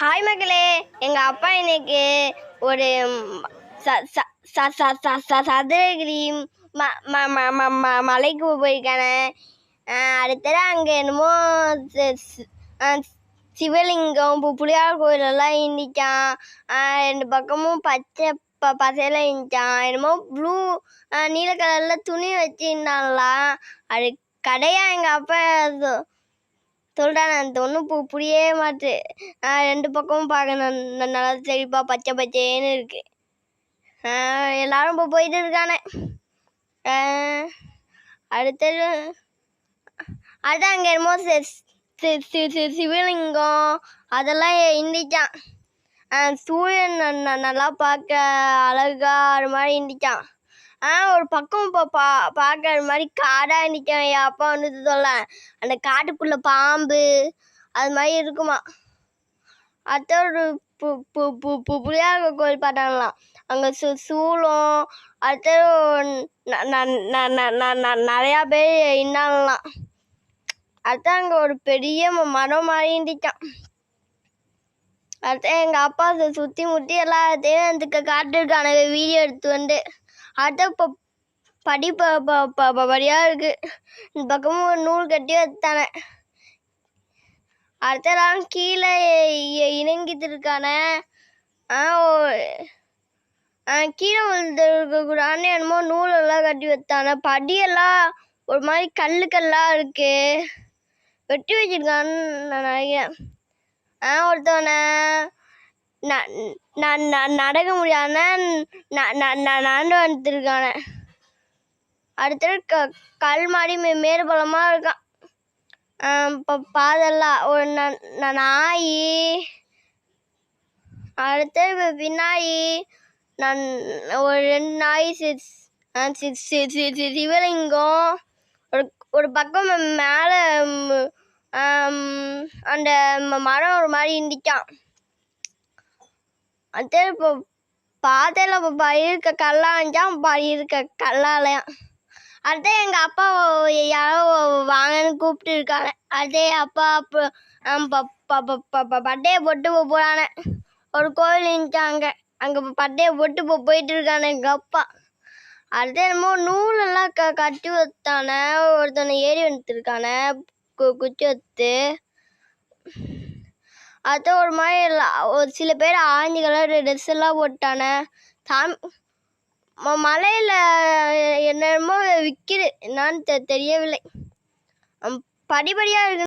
Hi மக்களே, எங்கள் அப்பா இன்னைக்கு ஒரு சதுரகிரி மலைக்கு போயிருக்கானே. அடுத்தது அங்கே என்னமோ சிவலிங்கம் புளியார் கோயிலெல்லாம் இருந்துச்சான். ரெண்டு பக்கமும் பச்சை பசையில இருந்துச்சான். என்னமோ ப்ளூ நீல கலரில் துணி வச்சுருந்தாங்களாம். அது கடையா எங்கள் அப்பா சொல்கிறான். அந்த ஒன்றும் புரியவே மாட்டு. ரெண்டு பக்கமும் பார்க்க நல்லா செழிப்பா பச்சை பச்சைன்னு இருக்கு. எல்லாரும் இப்போ போயிட்டு இருக்கானே. அடுத்தது அதுதான் அங்கே என்னமோ சிவலிங்கம் அதெல்லாம் இருந்துச்சான். சூரியன் நல்லா பார்க்க அழகா அது மாதிரி இருந்துச்சான். ஒரு பக்கம் இப்போ பார்க்குற மாதிரி காடாக இருந்துச்சான். என் அப்பா வந்து சொல்ல அந்த காட்டுக்குள்ளே பாம்பு அது மாதிரி இருக்குமா. அடுத்த ஒரு புளியார் கோயில் பார்த்தாங்களாம். அங்கே சூளம் அடுத்தது நிறையா பேர் இருந்தாங்களாம். அடுத்த அங்கே ஒரு பெரிய மரம் மாதிரி இருந்துச்சான். அடுத்த எங்கள் அப்பா சுற்றி முற்றி எல்லாத்தையும் அதுக்கு காட்டிருக்கான வீடியோ எடுத்து வந்து. அடுத்த இப்போ படியாக இருக்குது. இந்த பக்கமும் ஒரு நூல் கட்டி வச்சானே. அடுத்த எல்லாரும் கீழே இறங்கிட்டு இருக்கானே. கீழே விழுந்துருக்கக்கூடாதுன்னு என்னமோ நூலெல்லாம் கட்டி வச்சானே. படியெல்லாம் ஒரு மாதிரி கல்லாக இருக்கு. வெட்டி வச்சிருக்கான்னு நான் நினைக்கிறேன். ஒருத்தவனை நடக்க முடியாத நடந்து வந்துருக்கானே. அடுத்தது கல் மாதிரி மேடு பள்ளமாக இருக்கான். இப்போ பாதெல்லாம் ஒரு நாய். அடுத்தது பின்னாடி ஒரு ரெண்டு நாய் சிவலிங்கம். ஒரு பக்கம் மேலே அந்த மரம் ஒரு மாதிரி இருந்துச்சான். அடுத்தது இப்போ பாதையில் இப்போ இருக்க கல்லா இருந்துச்சான். இருக்க கல்லாலையாம். அடுத்த எங்கள் அப்பா யாரோ வாங்கன்னு கூப்பிட்டு இருக்காங்க. அதே அப்பா பட்டையை போட்டு போகிறானே. ஒரு கோவில் இருந்துச்சான். அங்கே பட்டையை போட்டு போயிட்டு இருக்கானே எங்கள் அப்பா. அடுத்த என்னமோ நூலெல்லாம் கட்டி வச்சானே. ஒருத்தனை ஏறி வந்துருக்கானே குச்சி வச்சு. அடுத்த ஒரு மாதிரி ஒரு சில பேர் ஆரஞ்சு கலர் ட்ரெஸ் எல்லாம் போட்டானே. மலையில் என்னென்னமோ விற்கிது, என்னான்னு தெரியவில்லை. படிப்படியாக இருக்கு.